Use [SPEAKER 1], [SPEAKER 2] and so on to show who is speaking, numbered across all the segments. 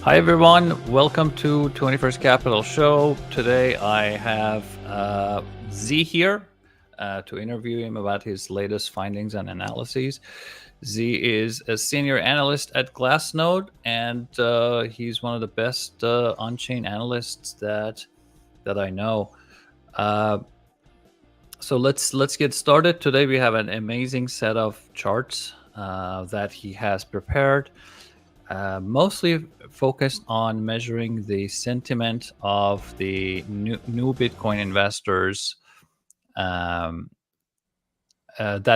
[SPEAKER 1] Hi everyone, welcome to 21st Capital Show. Today I have Z here to interview him about his latest findings and analyses. Z is a senior analyst at Glassnode, and he's one of the best on-chain analysts that I know. So let's get started. Today we have an amazing set of charts that he has prepared. Mostly focused on measuring the sentiment of the new Bitcoin investors that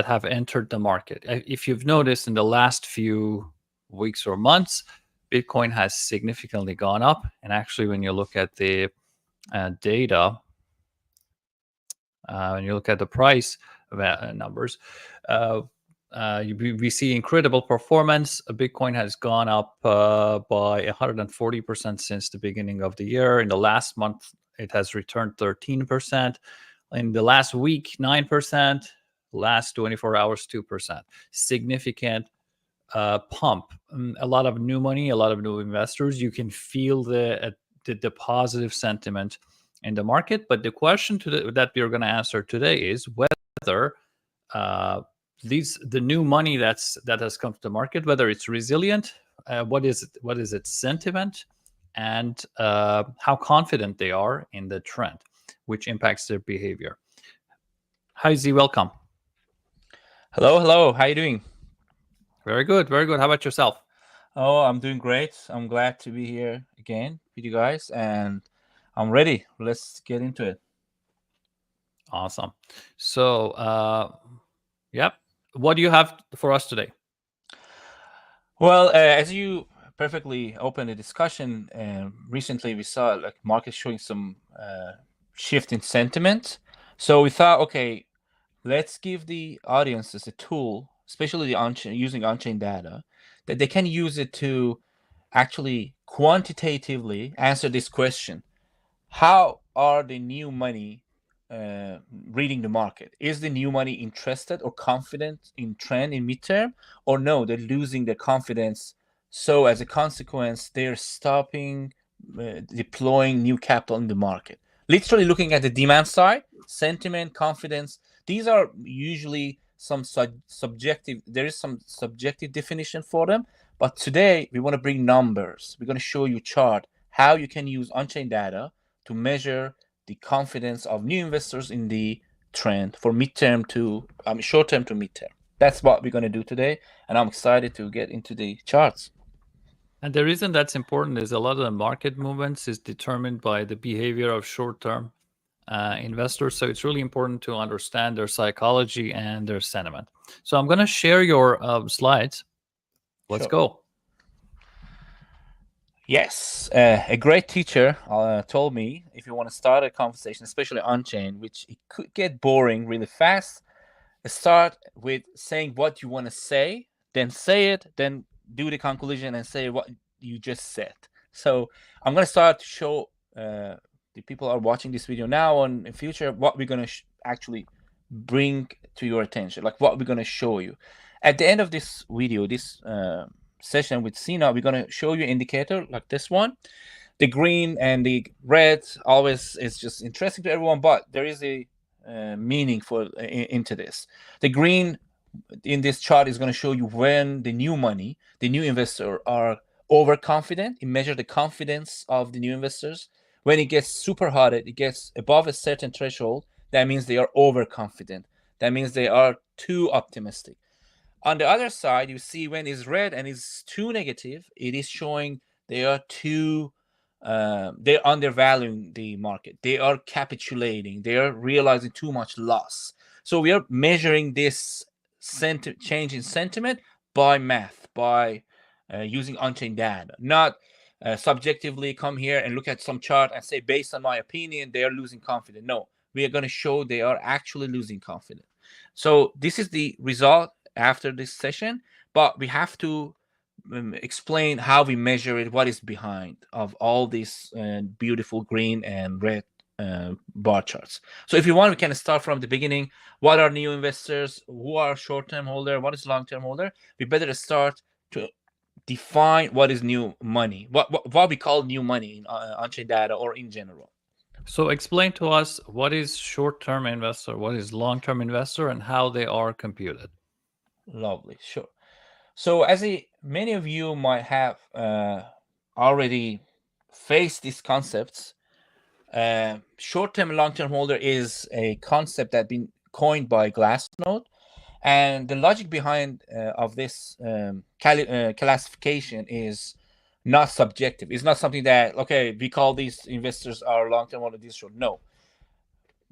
[SPEAKER 1] have entered the market. If you've noticed in the last few weeks or months, Bitcoin has significantly gone up. And actually, when you look at the data, when you look at the price numbers, we see incredible performance. Bitcoin has gone up by 140% since the beginning of the year. In the last month, it has returned 13%. In the last week, 9%. Last 24 hours, 2%. Significant pump. A lot of new money, a lot of new investors. You can feel the positive sentiment in the market. But the question that we're going to answer today is whether the new money that has come to the market, whether it's resilient, what is its sentiment, and how confident they are in the trend, which impacts their behavior. Hi Z, welcome.
[SPEAKER 2] Hello. How you doing?
[SPEAKER 1] Very good. How about yourself?
[SPEAKER 2] Oh, I'm doing great. I'm glad to be here again with you guys, and I'm ready. Let's get into it.
[SPEAKER 1] Awesome. So, yep. What do you have for us today?
[SPEAKER 2] Well, as you perfectly opened the discussion, recently we saw like market showing some shift in sentiment. So we thought, okay, let's give the audiences a tool, especially using on-chain data, that they can use it to actually quantitatively answer this question. How are the new money reading the market? Is the new money interested or confident in trend in midterm, or no, they're losing their confidence? So as a consequence, they're stopping deploying new capital in the market. Literally looking at the demand side, sentiment, confidence. These are usually some subjective. There is some subjective definition for them. But today we want to bring numbers. We're going to show you chart how you can use on-chain data to measure the confidence of new investors in the trend for short term to midterm. That's what we're going to do today, and I'm excited to get into the charts.
[SPEAKER 1] And the reason that's important is a lot of the market movements is determined by the behavior of short-term investors. So it's really important to understand their psychology and their sentiment. So I'm going to share your slides. Let's go.
[SPEAKER 2] Yes, a great teacher told me if you want to start a conversation, especially on-chain, which it could get boring really fast, start with saying what you want to say, then say it, then do the conclusion and say what you just said. So I'm going to start to show the people who are watching this video now and in future what we're going to actually bring to your attention, like what we're going to show you. At the end of this video, this session with Sina, we're going to show you an indicator like this one. The green and the red always is just interesting to everyone, but there is a meaning into this. The green in this chart is going to show you when the new money, the new investor are overconfident. It measures the confidence of the new investors. When it gets super hot, it gets above a certain threshold. That means they are overconfident. That means they are too optimistic. On the other side, you see when it's red and it's too negative, it is showing they are too they're undervaluing the market. They are capitulating. They are realizing too much loss. So we are measuring this change in sentiment by math, by using on-chain data, not subjectively come here and look at some chart and say, based on my opinion, they are losing confidence. No, we are going to show they are actually losing confidence. So this is the result after this session, but we have to explain how we measure it, what is behind of all these beautiful green and red bar charts. So if you want, we can start from the beginning. What are new investors? Who are short-term holder? What is long-term holder? We better start to define what is new money, what we call new money in on-chain data or in general.
[SPEAKER 1] So explain to us what is short-term investor, what is long-term investor, and how they are computed.
[SPEAKER 2] Lovely, sure. So as many of you might have already faced these concepts, short-term and long-term holder is a concept that been coined by Glassnode, and the logic behind of this classification is not subjective. It's not something that, okay, we call these investors are long-term holder, these short. No,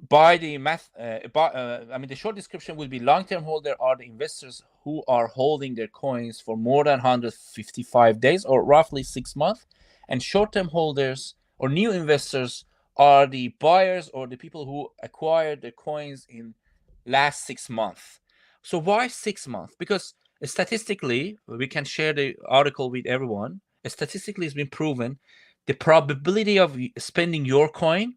[SPEAKER 2] by the math, the short description will be long-term holder are the investors who are holding their coins for more than 155 days or roughly 6 months, and short-term holders or new investors are the buyers or the people who acquired the coins in last 6 months. So why 6 months? Because statistically, we can share the article with everyone. Statistically, it's been proven the probability of spending your coin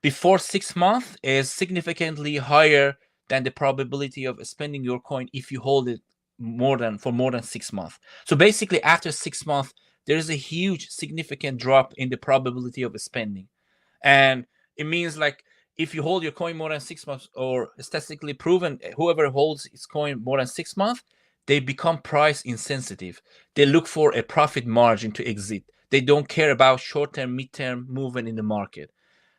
[SPEAKER 2] before 6 months is significantly higher than the probability of spending your coin if you hold it more than 6 months. So basically, after 6 months, there is a huge significant drop in the probability of spending. And it means, like, if you hold your coin more than 6 months, or statistically proven, whoever holds its coin more than 6 months, they become price insensitive. They look for a profit margin to exit. They don't care about short-term, mid-term movement in the market.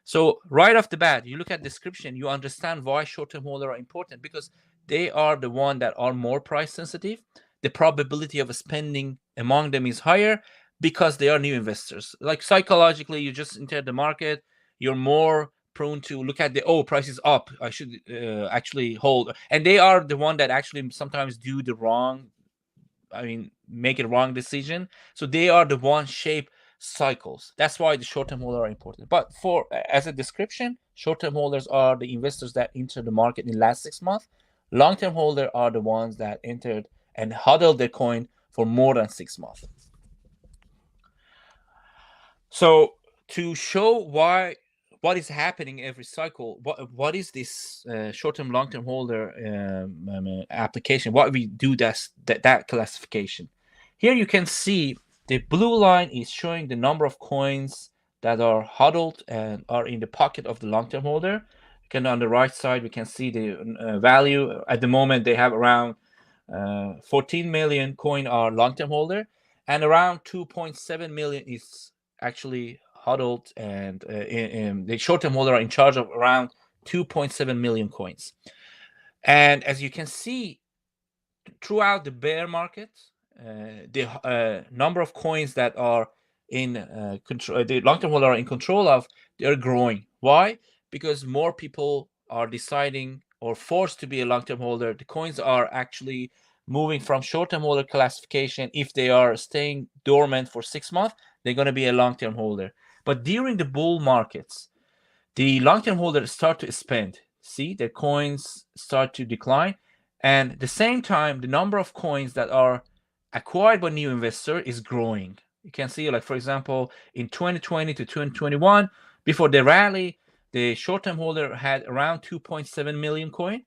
[SPEAKER 2] So right off the bat, you look at description, you understand why short-term holders are important, because they are the one that are more price sensitive. The probability of spending among them is higher because they are new investors. Like, psychologically, you just enter the market, you're more prone to look at the, oh, price is up, I should actually hold. And they are the one that actually sometimes do the wrong, make a wrong decision. So they are the one shape cycles. That's why the short-term holders are important. But for as a description, short-term holders are the investors that enter the market in the last 6 months. Long-term holders are the ones that entered and hodled their coin for more than 6 months. So to show what is happening every cycle, what is this short-term, long-term holder application? What we do that classification. Here you can see the blue line is showing the number of coins that are hodled and are in the pocket of the long-term holder. On the right side, we can see the value. At the moment, they have around 14 million coin are long-term holder, and around 2.7 million is actually huddled, and the short-term holder are in charge of around 2.7 million coins. And as you can see, throughout the bear market, the number of coins that are in control, the long-term holder are in control of, they're growing. Why? Because more people are deciding or forced to be a long-term holder. The coins are actually moving from short-term holder classification. If they are staying dormant for 6 months, they're going to be a long-term holder. But during the bull markets, the long-term holders start to spend. See, their coins start to decline. And at the same time, the number of coins that are acquired by new investor is growing. You can see, like, for example, in 2020 to 2021, before the rally, the short-term holder had around 2.7 million coin.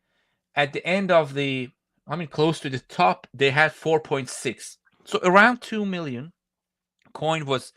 [SPEAKER 2] At the end of close to the top, they had 4.6. So around 2 million coin was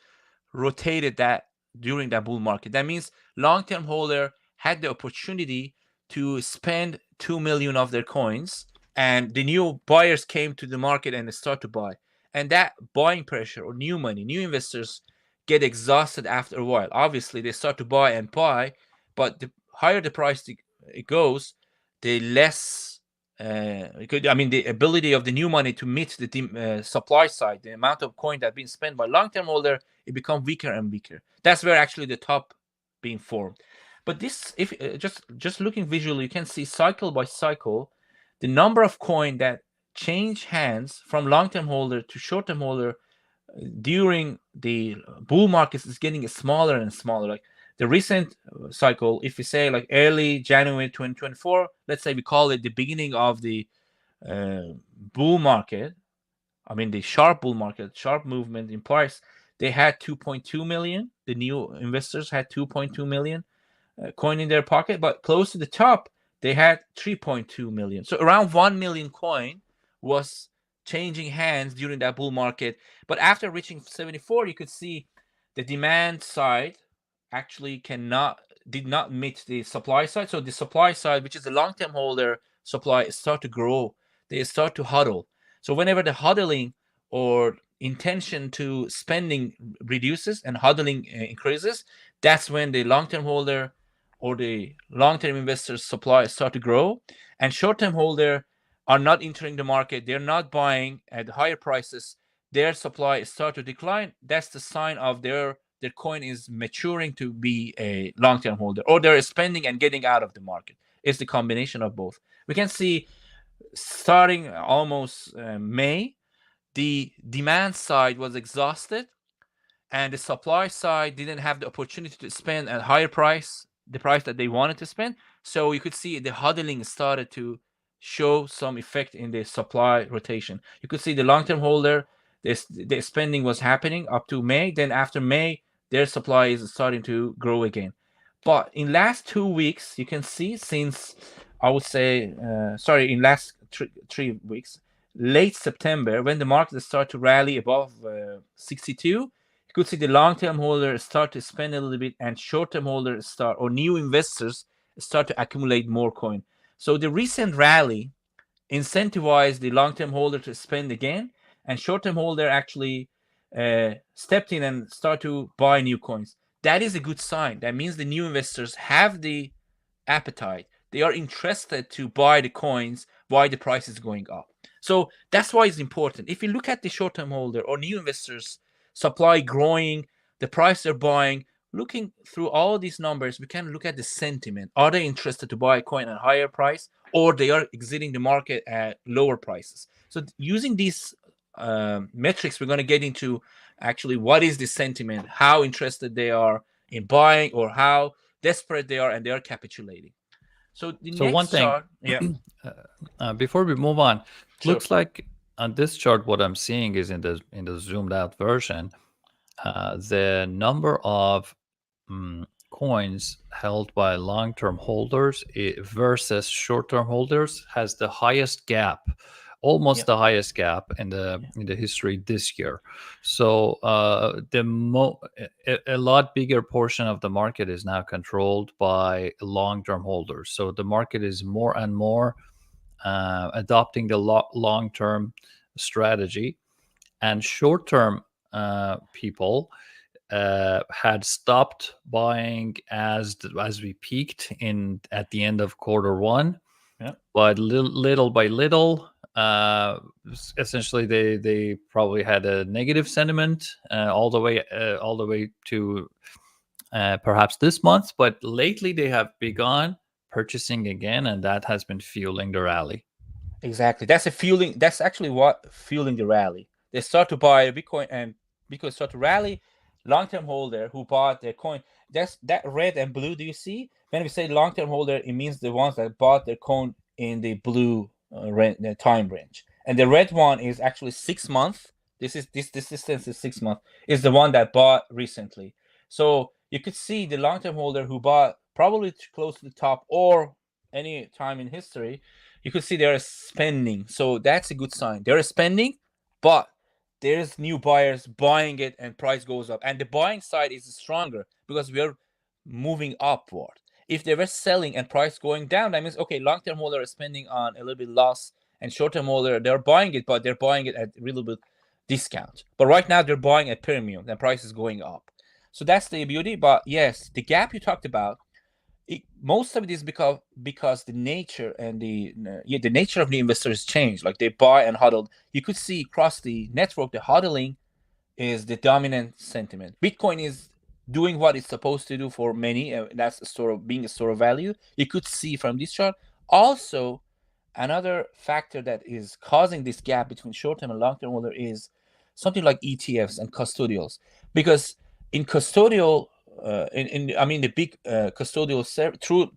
[SPEAKER 2] rotated that during that bull market. That means long-term holder had the opportunity to spend 2 million of their coins, and the new buyers came to the market and start to buy. And that buying pressure, or new money, new investors get exhausted after a while. Obviously, they start to buy and buy, but the higher the price it goes, the less the ability of the new money to meet the supply side, the amount of coin that been spent by long-term holder, it becomes weaker and weaker. That's where actually the top being formed. But this, if just looking visually, you can see cycle by cycle, the number of coin that change hands from long-term holder to short-term holder during the bull markets is getting smaller and smaller. Like the recent cycle, if we say like early January 2024, let's say we call it the beginning of the bull market, the sharp bull market, sharp movement in price, they had 2.2 million. The new investors had 2.2 million coin in their pocket, but close to the top, they had 3.2 million. So around 1 million coin was changing hands during that bull market. But after reaching 74, you could see the demand side actually did not meet the supply side. So the supply side, which is the long-term holder supply, start to grow. They start to huddle. So whenever the huddling or intention to spending reduces and huddling increases, that's when the long-term holder or the long-term investors supply start to grow, and short-term holder are not entering the market. They're not buying at higher prices. Their supply start to decline. That's the sign of their coin is maturing to be a long-term holder, or they're spending and getting out of the market. It's the combination of both. We can see starting almost May, the demand side was exhausted and the supply side didn't have the opportunity to spend at higher price, the price that they wanted to spend. So you could see the huddling started to show some effect in the supply rotation. You could see the long-term holder, the spending was happening up to May. Then after May, their supply is starting to grow again. But in last 2 weeks, you can see since I would say, in last 3 weeks, late September, when the market started to rally above 62, you could see the long-term holders start to spend a little bit, and short-term holders or new investors start to accumulate more coin. So the recent rally incentivized the long-term holder to spend again, and short-term holder actually stepped in and start to buy new coins. That is a good sign. That means the new investors have the appetite. They are interested to buy the coins while the price is going up. So that's why it's important. If you look at the short-term holder or new investors, supply growing, the price they're buying, looking through all these numbers, we can look at the sentiment. Are they interested to buy a coin at a higher price, or they are exiting the market at lower prices? So using these metrics, we're going to get into actually what is the sentiment, how interested they are in buying, or how desperate they are and they are capitulating. So the
[SPEAKER 1] So
[SPEAKER 2] next
[SPEAKER 1] one thing,
[SPEAKER 2] chart, yeah,
[SPEAKER 1] before we move on,
[SPEAKER 2] sure,
[SPEAKER 1] looks like on this chart, what I'm seeing is in the zoomed out version, the number of coins held by long-term holders versus short-term holders has the highest gap, almost
[SPEAKER 2] yeah,
[SPEAKER 1] the highest gap in the history this year. So a lot bigger portion of the market is now controlled by long-term holders. So the market is more and more adopting the long-term strategy, and short-term people had stopped buying as we peaked in at the end of quarter one.
[SPEAKER 2] yeah.
[SPEAKER 1] But little by little, essentially they probably had a negative sentiment all the way to perhaps this month. But lately they have begun purchasing again, and that has been fueling the rally.
[SPEAKER 2] Exactly. That's a fueling. That's actually what fueling the rally. They start to buy Bitcoin, and Bitcoin start to rally. Long-term holder who bought their coin. That's that red and blue. Do you see? When we say long-term holder, it means the ones that bought their coin in the blue the time range, and the red one is actually 6 months. This distance is 6 months. Is the one that bought recently. So you could see the long-term holder who bought probably close to the top or any time in history. You could see they're spending. So that's a good sign. They're spending, but there's new buyers buying it and price goes up. And the buying side is stronger because we are moving upward. If they were selling and price going down, that means, okay, long-term holder is spending on a little bit loss, and short-term holder, they're buying it, but they're buying it at a little bit discount. But right now they're buying at premium and price is going up. So that's the beauty. But yes, the gap you talked about, most of it is because the nature and the nature of the investors changed. Like they buy and huddle. You could see across the network, the huddling is the dominant sentiment. Bitcoin is doing what it's supposed to do for many. That's being a store of value. You could see from this chart. Also, another factor that is causing this gap between short-term and long-term holder is something like ETFs and custodials, because in custodial the big custodial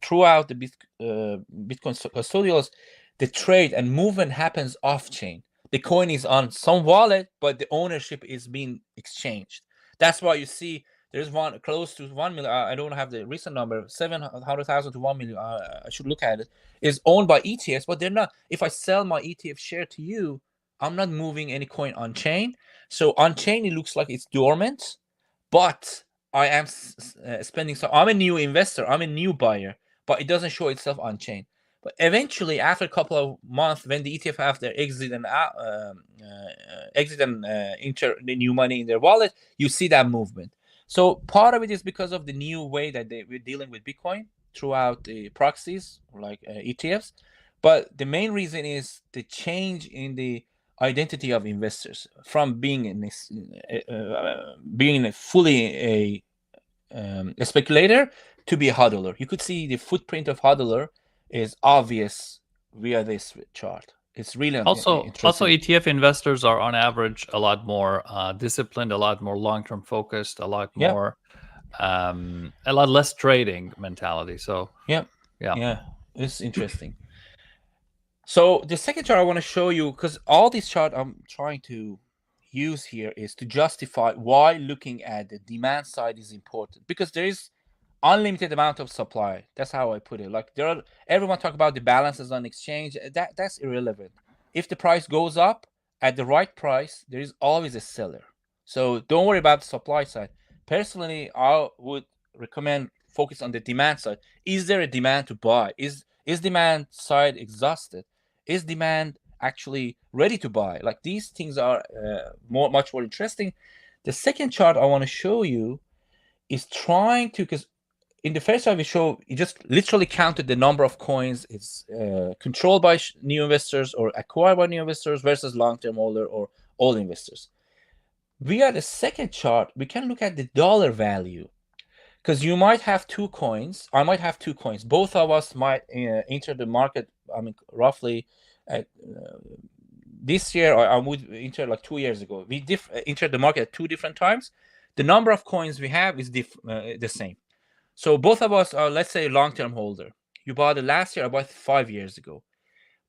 [SPEAKER 2] throughout the Bitcoin custodials, the trade and movement happens off chain. The coin is on some wallet, but the ownership is being exchanged. That's why you see there's one close to 1 million. I don't have the recent number, 700,000 to 1 million. I should look at it. Is owned by ETFs, but they're not. If I sell my ETF share to you, I'm not moving any coin on chain. So on chain, it looks like it's dormant, but I am spending. So I'm a new investor. I'm a new buyer, but it doesn't show itself on chain. But eventually, after a couple of months, when the ETF have their exit and enter the new money in their wallet, you see that movement. So part of it is because of the new way that we're dealing with Bitcoin throughout the proxies like ETFs. But the main reason is the change in the identity of investors from being in this, being fully a speculator to be a hodler. You could see the footprint of hodler is obvious via this chart. It's really
[SPEAKER 1] Also,
[SPEAKER 2] interesting.
[SPEAKER 1] ETF investors are on average a lot more disciplined, a lot more long-term focused, a lot
[SPEAKER 2] Yeah.
[SPEAKER 1] more, a lot less trading mentality. So
[SPEAKER 2] Yeah,
[SPEAKER 1] yeah.
[SPEAKER 2] it's interesting. So the second chart I want to show you, because all these chart I'm trying to use here is to justify why looking at the demand side is important, because there is unlimited amount of supply. That's how I put it. Like everyone talk about the balances on exchange. That's irrelevant. If the price goes up at the right price, there is always a seller. So don't worry about the supply side. Personally, I would recommend focus on the demand side. Is there a demand to buy? Is demand side exhausted? Is demand actually ready to buy? Like these things are much more interesting. The second chart I want to show you is trying to, because in the first chart we show, it just literally counted the number of coins it's controlled by new investors or acquired by new investors versus long-term holder or all investors. Via the second chart, we can look at the dollar value, because you might have two coins. I might have two coins. Both of us might enter the market. I mean, roughly at this year, I would enter like 2 years ago. We entered the market at two different times. The number of coins we have is the same. So both of us are, let's say, long-term holder. You bought it last year, I bought it 5 years ago.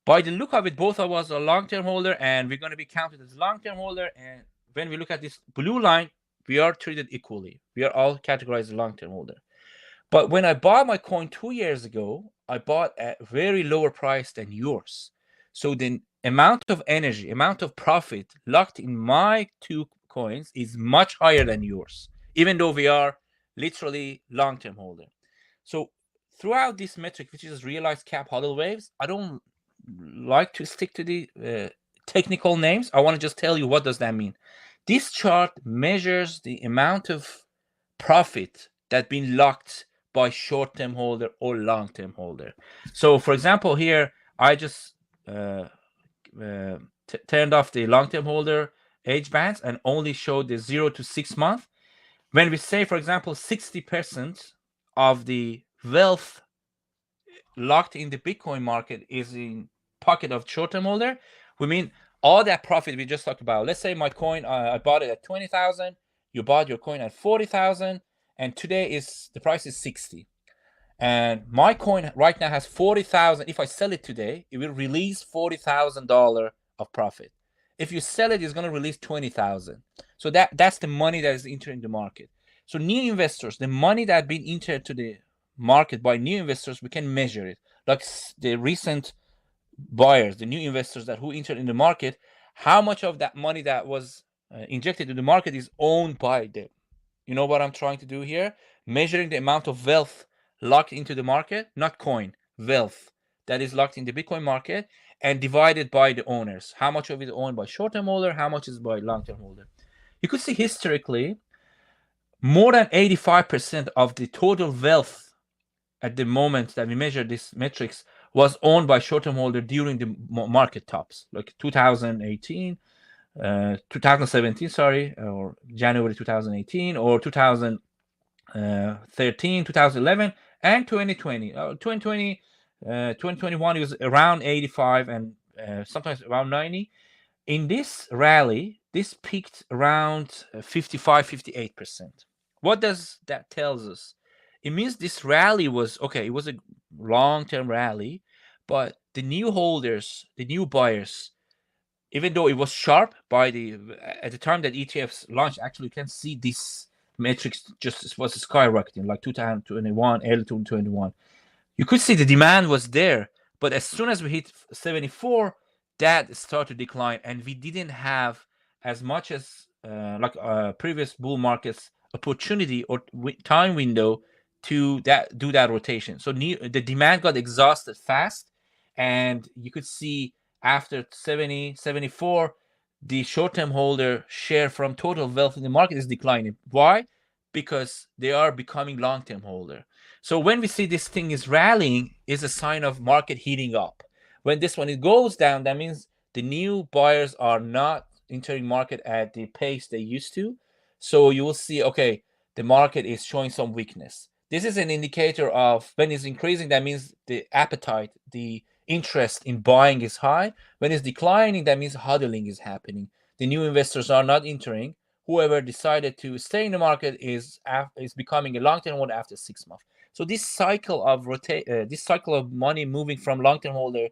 [SPEAKER 2] By the look of it, both of us are long-term holder, and we're going to be counted as long-term holder. And when we look at this blue line, we are treated equally. We are all categorized as long-term holder. But when I bought my coin 2 years ago, I bought at very lower price than yours. So the amount of energy, amount of profit locked in my two coins is much higher than yours, even though we are literally long-term holder. So throughout this metric, which is realized cap hodl waves, I don't like to stick to the technical names. I want to just tell you what does that mean. This chart measures the amount of profit that been locked by short-term holder or long-term holder. So for example, here I just turned off the long-term holder age bands and only showed the 0 to 6 month. When we say, for example, 60% of the wealth locked in the Bitcoin market is in pocket of short-term holder, we mean all that profit we just talked about. Let's say my coin, I bought it at 20,000, you bought your coin at 40,000, and today is the price is 60. And my coin right now has 40,000. If I sell it today, it will release $40,000 of profit. If you sell it, it's going to release 20,000. So that's the money that is entering the market. So new investors, the money that been entered to the market by new investors, we can measure it. Like the recent buyers, the new investors that who entered in the market, how much of that money that was injected to the market is owned by them. You know what I'm trying to do here? Measuring the amount of wealth locked into the market, not coin, wealth that is locked in the Bitcoin market, and divided by the owners. How much of it is owned by short-term holder, how much is by long-term holder. You could see historically, more than 85% of the total wealth at the moment that we measure these metrics was owned by short-term holder during the market tops, like 2018, 2017, sorry, or January 2018, or 2013, 2011, and 2020. 2020, 2021, it was around 85 and sometimes around 90. In this rally, this peaked around 55, 58%. What does that tells us? It means this rally was, okay, it was a long-term rally, but the new holders, the new buyers, even though it was sharp by at the time that ETFs launched, actually you can see this metrics just was skyrocketing, like 2021, early 2021. You could see the demand was there, but as soon as we hit 74, that start to decline, and we didn't have as much as previous bull markets opportunity or time window to do that rotation. So the demand got exhausted fast, and you could see after 70, 74, the short-term holder share from total wealth in the market is declining. Why? Because they are becoming long-term holder. So when we see this thing is rallying, is a sign of market heating up. When this one it goes down, that means the new buyers are not entering market at the pace they used to. So you will see, okay, the market is showing some weakness. This is an indicator of when it's increasing, that means the appetite, the interest in buying is high. When it's declining, that means hodling is happening. The new investors are not entering. Whoever decided to stay in the market is becoming a long-term one after 6 months. So this cycle of money moving from long-term holder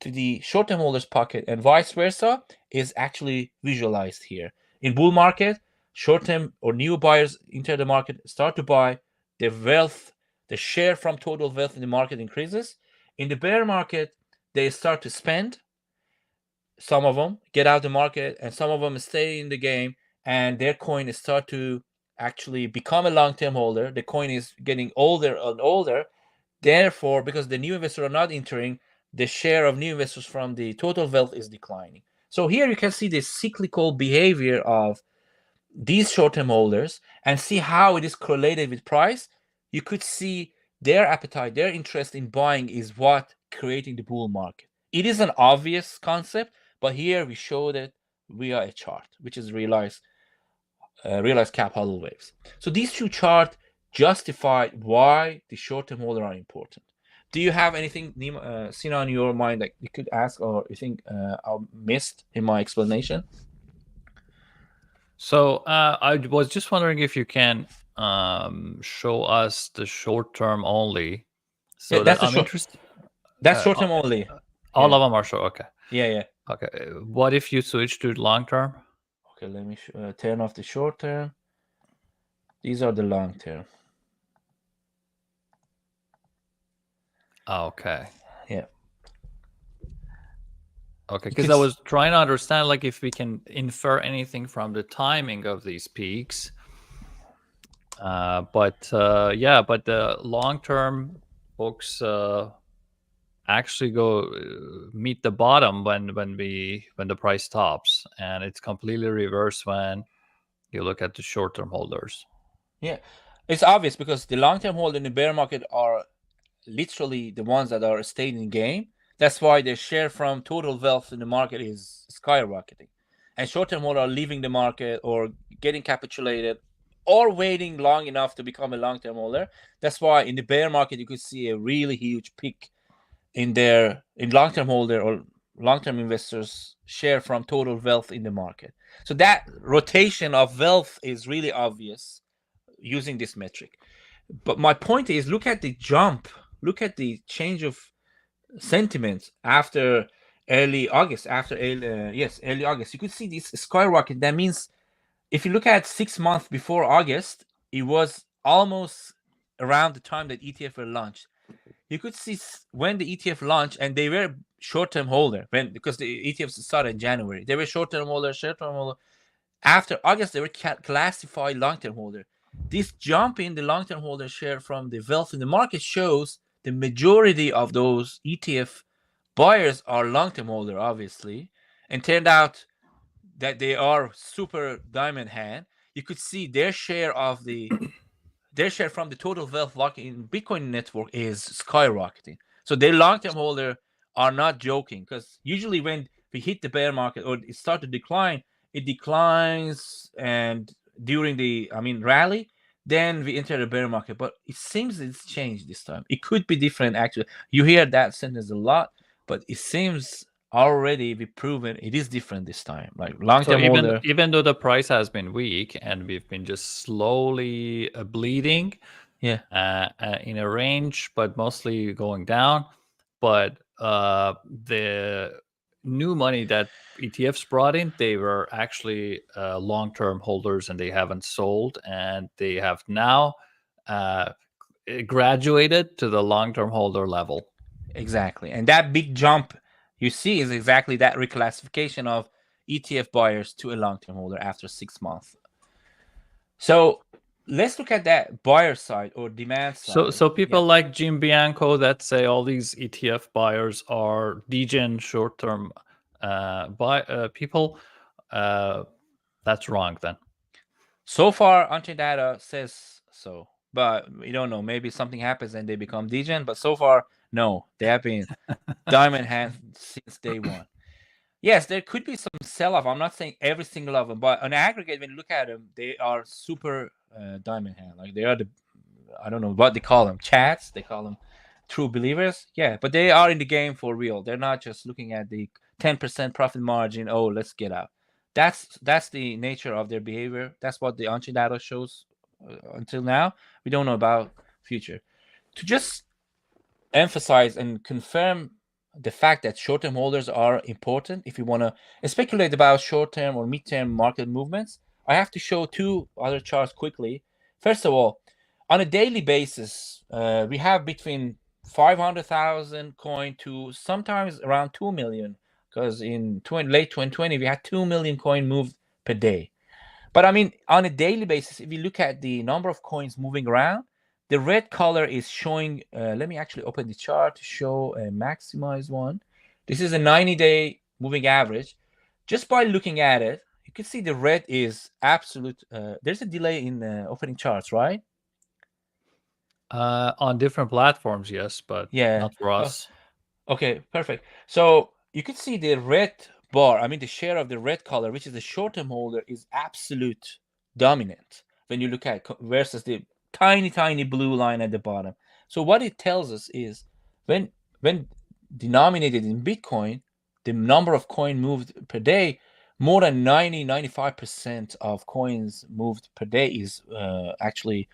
[SPEAKER 2] to the short-term holders pocket and vice versa is actually visualized here. In bull market, short-term or new buyers enter the market, start to buy, the wealth, the share from total wealth in the market increases. In the bear market, they start to spend. Some of them get out of the market, and some of them stay in the game, and their coin start to actually become a long-term holder. The coin is getting older and older. Therefore, because the new investors are not entering, the share of new investors from the total wealth is declining. So here you can see the cyclical behavior of these short-term holders and see how it is correlated with price. You could see their appetite, their interest in buying is what creating the bull market. It is an obvious concept, but here we showed it via a chart, which is realized cap huddle waves. So these two charts justify why the short-term holder are important. Do you have anything, Sina, on your mind that you could ask, or you think I missed in my explanation?
[SPEAKER 1] So I was just wondering if you can show us the short term only, so that I'm interested.
[SPEAKER 2] That's short term only.
[SPEAKER 1] All of them are short. Okay.
[SPEAKER 2] Yeah.
[SPEAKER 1] Okay. What if you switch to long term?
[SPEAKER 2] Okay, let me turn off the short term. These are the long term.
[SPEAKER 1] Okay.
[SPEAKER 2] Yeah.
[SPEAKER 1] Okay, because I was trying to understand, like, if we can infer anything from the timing of these peaks. But the long-term books actually go meet the bottom when the price stops, and it's completely reversed when you look at the short-term holders.
[SPEAKER 2] Yeah, it's obvious because the long-term holder in the bear market are literally the ones that are staying in game. That's why their share from total wealth in the market is skyrocketing, and short-term holders are leaving the market or getting capitulated or waiting long enough to become a long-term holder. That's why in the bear market you could see a really huge peak in long-term holder or long-term investors share from total wealth in the market. So that rotation of wealth is really obvious using this metric. But my point is, look at the jump, look at the change of sentiment after early August. Early August, you could see this skyrocket. That means if you look at 6 months before August, it was almost around the time that ETF were launched. You could see when the ETF launched, and they were short-term holder because the ETFs started in January. They were short-term holder. After August, they were classified long-term holder. This jump in the long-term holder share from the wealth in the market shows the majority of those ETF buyers are long-term holder, obviously, and turned out that they are super diamond hand. You could see their share from the total wealth lock in Bitcoin network is skyrocketing. So their long-term holder are not joking, because usually when we hit the bear market or it start to decline, it declines, and during the rally, then we enter the bear market. But it seems it's changed this time. It could be different, actually. You hear that sentence a lot, but it seems already we proven it is different this time. Like long-term holder,
[SPEAKER 1] even though the price has been weak and we've been just slowly bleeding, in a range, but mostly going down. But the new money that ETFs brought in, they were actually long-term holders, and they haven't sold, and they have now graduated to the long-term holder level.
[SPEAKER 2] Exactly. And that big jump you see is exactly that reclassification of ETF buyers to a long-term holder after 6 months. So let's look at that buyer side or demand side.
[SPEAKER 1] So people like Jim Bianco that say all these ETF buyers are degen short-term people. That's wrong then.
[SPEAKER 2] So far, on-chain data says so, but we don't know. Maybe something happens and they become degen. But so far, no, they have been diamond hands since day one. Yes, there could be some sell-off. I'm not saying every single of them, but on aggregate, when you look at them, they are super diamond hand. Like they are the, I don't know what they call them, chats. They call them true believers. Yeah, but they are in the game for real. They're not just looking at the 10% profit margin. Oh, let's get out. That's the nature of their behavior. That's what the on-chain data shows until now. We don't know about future. To just emphasize and confirm the fact that short-term holders are important if you want to speculate about short-term or mid-term market movements, I have to show two other charts quickly. First of all, on a daily basis, we have between 500,000 coin to sometimes around 2 million, because in late 2020 we had 2 million coin moved per day. But I mean, on a daily basis, if you look at the number of coins moving around, the red color is showing, let me actually open the chart to show a maximized one. This is a 90-day moving average. Just by looking at it, you can see the red is absolute. There's a delay in opening charts, right?
[SPEAKER 1] On different platforms, yes, but not for us.
[SPEAKER 2] Okay, perfect. So you can see the red bar, I mean the share of the red color, which is the short-term holder, is absolute dominant when you look at versus the tiny blue line at the bottom. So what it tells us is when denominated in Bitcoin, the number of coin moved per day, more than 95% of coins moved per day is actually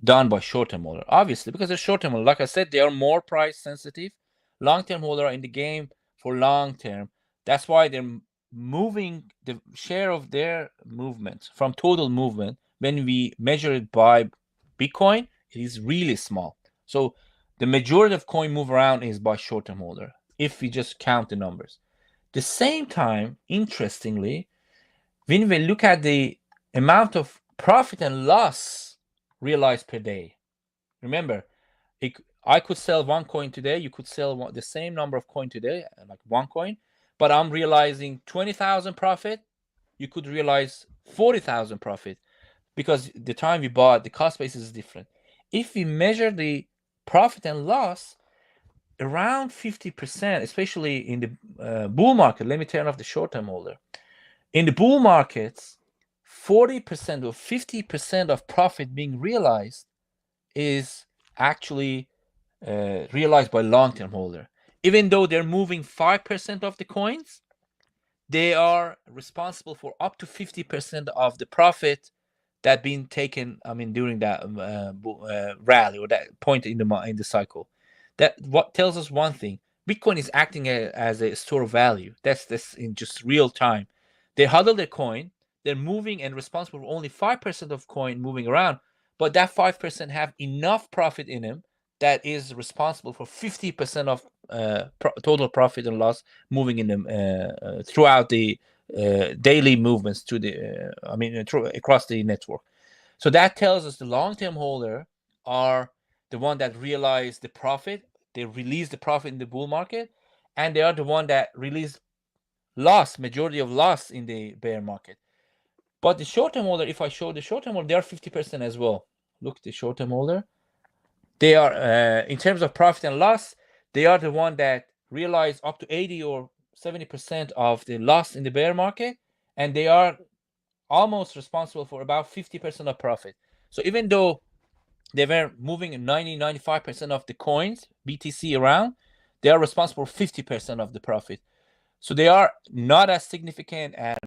[SPEAKER 2] done by short-term holder. Obviously, because they're short-term holder, like I said, they are more price sensitive. Long-term holder are in the game for long-term. That's why they're moving the share of their movement from total movement. When we measure it by Bitcoin, it is really small. So the majority of coin move around is by short-term holder, if we just count the numbers. The same time, interestingly, when we look at the amount of profit and loss realized per day, remember, I could sell one coin today. You could sell the same number of coin today, like one coin, but I'm realizing 20,000 profit. You could realize 40,000 profit because the time we bought, the cost basis is different. If we measure the profit and loss, around 50%, especially in the bull market. Let me turn off the short-term holder. In the bull markets, 40% or 50% of profit being realized is actually realized by long-term holder. Even though they're moving 5% of the coins, they are responsible for up to 50% of the profit that being taken, I mean, during that rally or that point in the cycle. That what tells us one thing: Bitcoin is acting as a store of value. That's in just real time. They huddle their coin. They're moving and responsible for only 5% of coin moving around, but that 5% have enough profit in them that is responsible for 50% of total profit and loss moving in them throughout the daily movements to the across the network. So that tells us the long-term holder are the one that realize the profit. They release the profit in the bull market, and they are the one that release majority of loss in the bear market. But the short-term holder, if I show the short-term holder, they are 50% as well. Look, the short-term holder, they are in terms of profit and loss, they are the one that realize up to 80 or 70% of the loss in the bear market, and they are almost responsible for about 50% of profit. So even though they were moving 95% of the coins, BTC around, they are responsible for 50% of the profit. So they are not as significant as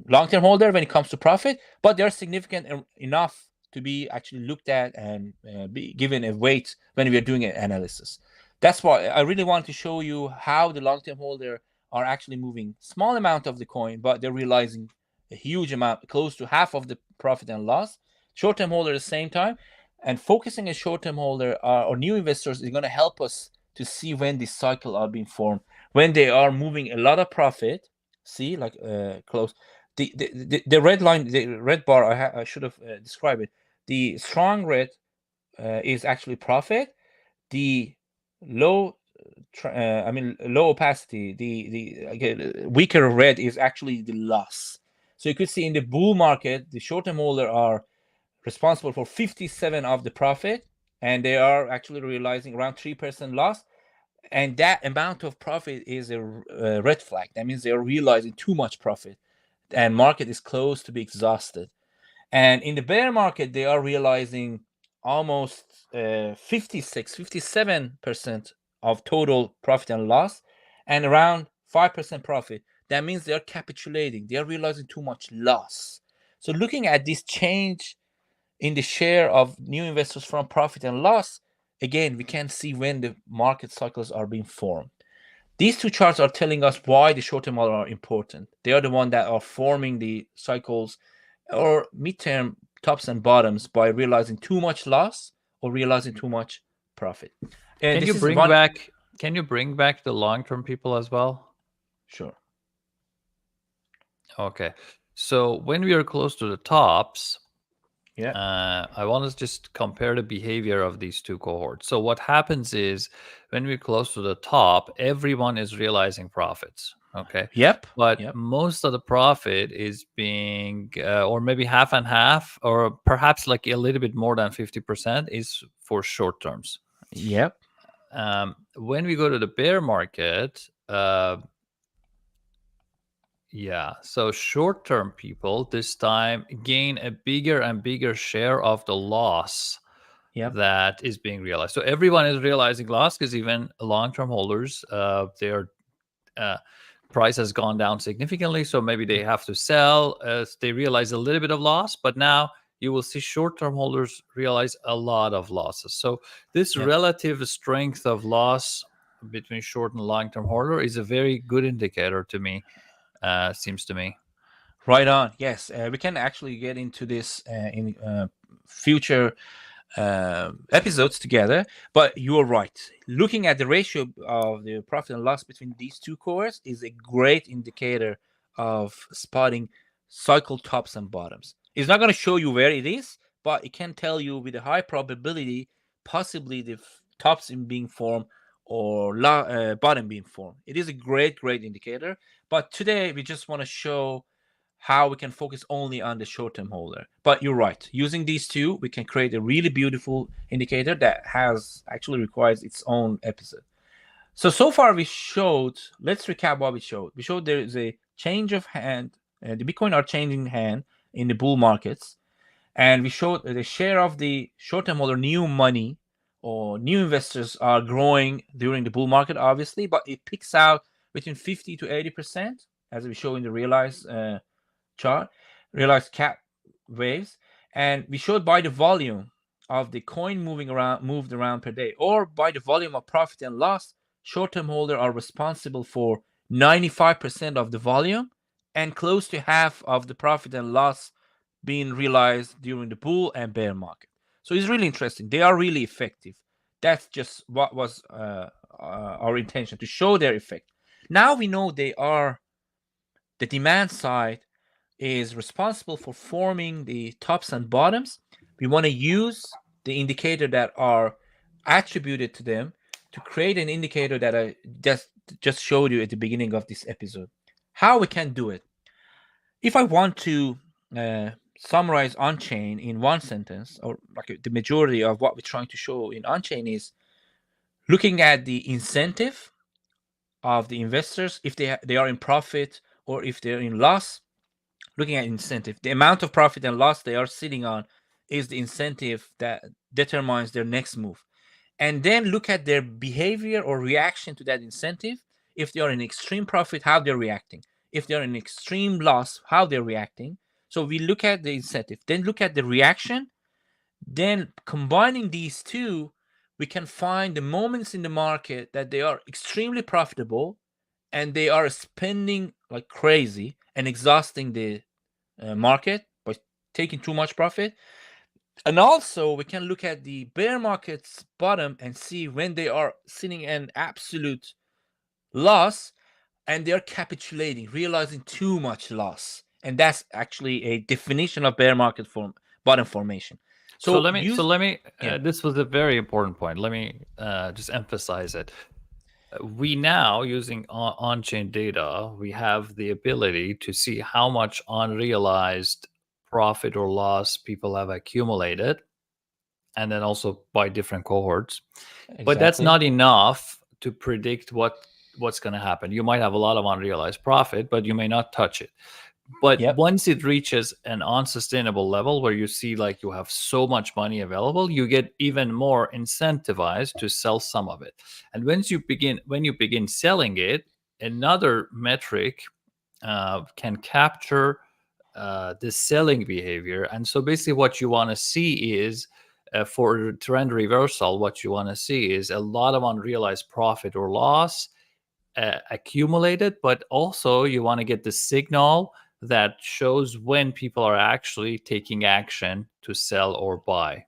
[SPEAKER 2] long-term holder when it comes to profit, but they're significant enough to be actually looked at and be given a weight when we are doing an analysis. That's why I really want to show you how the long-term holder are actually moving small amount of the coin, but they're realizing a huge amount, close to half of the profit and loss. Short-term holder at the same time, and focusing a short-term holder or new investors is going to help us to see when this cycle are being formed, when they are moving a lot of profit. See, like close the red line, the red bar. I should have described it. The strong red is actually profit. The low low opacity, the weaker red is actually the loss. So you could see in the bull market, the short-term holder are responsible for 57 of the profit, and they are actually realizing around 3% loss. And that amount of profit is a red flag. That means they're realizing too much profit, and market is close to be exhausted. And in the bear market, they are realizing almost 57% of total profit and loss, and around 5% profit. That means they are capitulating. They are realizing too much loss. So looking at this change in the share of new investors from profit and loss, again, we can see when the market cycles are being formed. These two charts are telling us why the short-term model are important. They are the ones that are forming the cycles or midterm tops and bottoms by realizing too much loss or realizing too much profit. And
[SPEAKER 1] Can
[SPEAKER 2] this
[SPEAKER 1] you
[SPEAKER 2] is
[SPEAKER 1] bring
[SPEAKER 2] one.
[SPEAKER 1] back? Can you bring back the long-term people as well?
[SPEAKER 2] Sure.
[SPEAKER 1] Okay. So when we are close to the tops,
[SPEAKER 2] Yeah.
[SPEAKER 1] I want to just compare the behavior of these two cohorts. So what happens is when we're close to the top, everyone is realizing profits. Okay.
[SPEAKER 2] Yep.
[SPEAKER 1] But
[SPEAKER 2] Yep.
[SPEAKER 1] most of the profit is being, or maybe half and half, or perhaps like a little bit more than 50% is for short terms.
[SPEAKER 2] Yep.
[SPEAKER 1] When we go to the bear market, yeah, so short term people this time gain a bigger and bigger share of the loss
[SPEAKER 2] Yep.
[SPEAKER 1] that is being realized. So everyone is realizing loss because even long term holders, their price has gone down significantly. So maybe they have to sell as they realize a little bit of loss. But now you will see short term holders realize a lot of losses. So this
[SPEAKER 2] Yep.
[SPEAKER 1] relative strength of loss between short and long term holder is a very good indicator to me, seems to me.
[SPEAKER 2] Right on. Yes, we can actually get into this in future episodes together. But you are right. Looking at the ratio of the profit and loss between these two cohorts is a great indicator of spotting cycle tops and bottoms. It's not going to show you where it is, but it can tell you with a high probability, possibly the tops in being formed or bottom being formed. It is a great indicator. But today we just want to show how we can focus only on the short-term holder. But you're right. Using these two, we can create a really beautiful indicator that has actually requires its own episode. So far we showed, let's recap what we showed. We showed there is a change of hand. The Bitcoin are changing hand in the bull markets. And we showed the share of the short-term holder new money or new investors are growing during the bull market, obviously, but it peaks out between 50 to 80%, as we show in the realized chart, realized cap waves, and we showed by the volume of the coin moved around per day, or by the volume of profit and loss, short-term holders are responsible for 95% of the volume and close to half of the profit and loss being realized during the bull and bear market. So it's really interesting. They are really effective. That's just what was our intention, to show their effect. Now we know they are, the demand side is responsible for forming the tops and bottoms. We want to use the indicator that are attributed to them to create an indicator that I just showed you at the beginning of this episode. How we can do it? If I want to summarize onchain in one sentence, or like the majority of what we're trying to show in onchain is looking at the incentive of the investors, if they are in profit or if they're in loss. Looking at incentive, the amount of profit and loss they are sitting on is the incentive that determines their next move. And then look at their behavior or reaction to that incentive. If they are in extreme profit, how they're reacting. If they're in extreme loss, how they're reacting. So we look at the incentive, then look at the reaction. Then combining these two, we can find the moments in the market that they are extremely profitable and they are spending like crazy and exhausting the market by taking too much profit. And also we can look at the bear market's bottom and see when they are sitting in absolute loss and they're capitulating, realizing too much loss. And that's actually a definition of bear market form bottom formation.
[SPEAKER 1] So
[SPEAKER 2] So
[SPEAKER 1] let me.
[SPEAKER 2] yeah,
[SPEAKER 1] This was a very important point. Let me just emphasize it. We now, using on-chain data, we have the ability to see how much unrealized profit or loss people have accumulated, and then also by different cohorts. But that's
[SPEAKER 2] exactly.
[SPEAKER 1] not enough to predict what's going to happen. You might have a lot of unrealized profit, but you may not touch it. But
[SPEAKER 2] Yep,
[SPEAKER 1] once it reaches an unsustainable level where you see like you have so much money available, you get even more incentivized to sell some of it. And when you begin selling it, another metric can capture the selling behavior. And so basically what you want to see is for trend reversal, what you want to see is a lot of unrealized profit or loss accumulated, but also you want to get the signal that shows when people are actually taking action to sell or buy.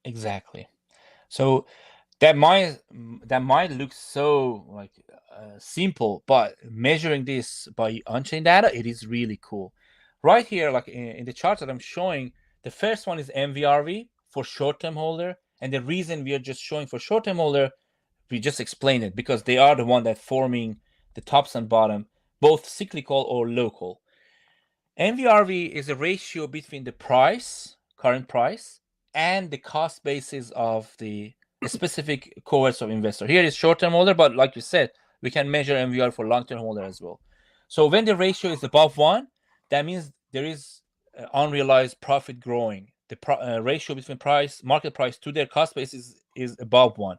[SPEAKER 2] exactly. So that might look so like simple, but measuring this by on-chain data, it is really cool. Right here, like in the chart that I'm showing, the first one is MVRV for short-term holder, and the reason we are just showing for short-term holder, we just explained it because they are the one that forming the tops and bottom, both cyclical or local. MVRV is a ratio between the price, current price, and the cost basis of the specific cohorts of investor. Here is short-term holder, but like you said, we can measure MVR for long-term holder as well. So when the ratio is above 1, that means there is unrealized profit growing. The ratio between market price to their cost basis is above 1.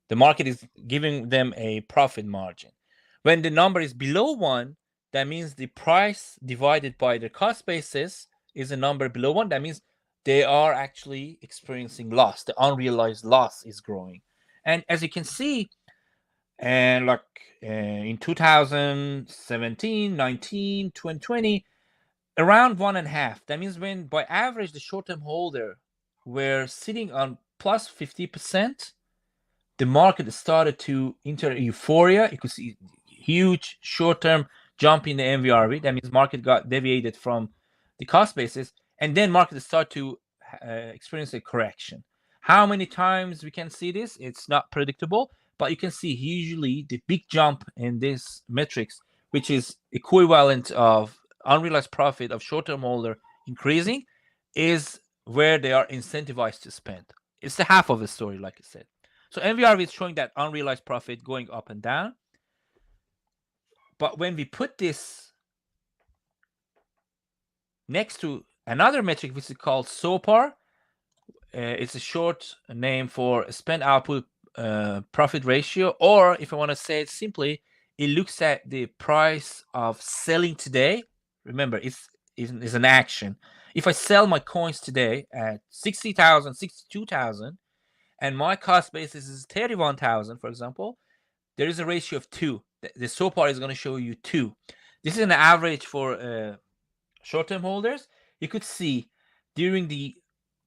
[SPEAKER 2] The market is giving them a profit margin. When the number is below 1, that means the price divided by the cost basis is a number below 1. That means they are actually experiencing loss. The unrealized loss is growing. And as you can see, and like in 2017, 19, 2020, around 1.5. That means when by average the short-term holder were sitting on plus 50%, the market started to enter euphoria. You could see huge short-term jump in the MVRV. That means market got deviated from the cost basis, and then market start to experience a correction. How many times we can see this? It's not predictable, but you can see usually the big jump in this metrics, which is equivalent of unrealized profit of short-term holder increasing, is where they are incentivized to spend. It's the half of the story, like I said. So MVRV is showing that unrealized profit going up and down. But when we put this next to another metric, which is called SOPAR, it's a short name for spend output profit ratio, or if I want to say it simply, it looks at the price of selling today. Remember, it's an action. If I sell my coins today at 60,000, 62,000, and my cost basis is 31,000, for example, there is a ratio of 2. The SOPAR is going to show you 2. This is an average for short-term holders. You could see during the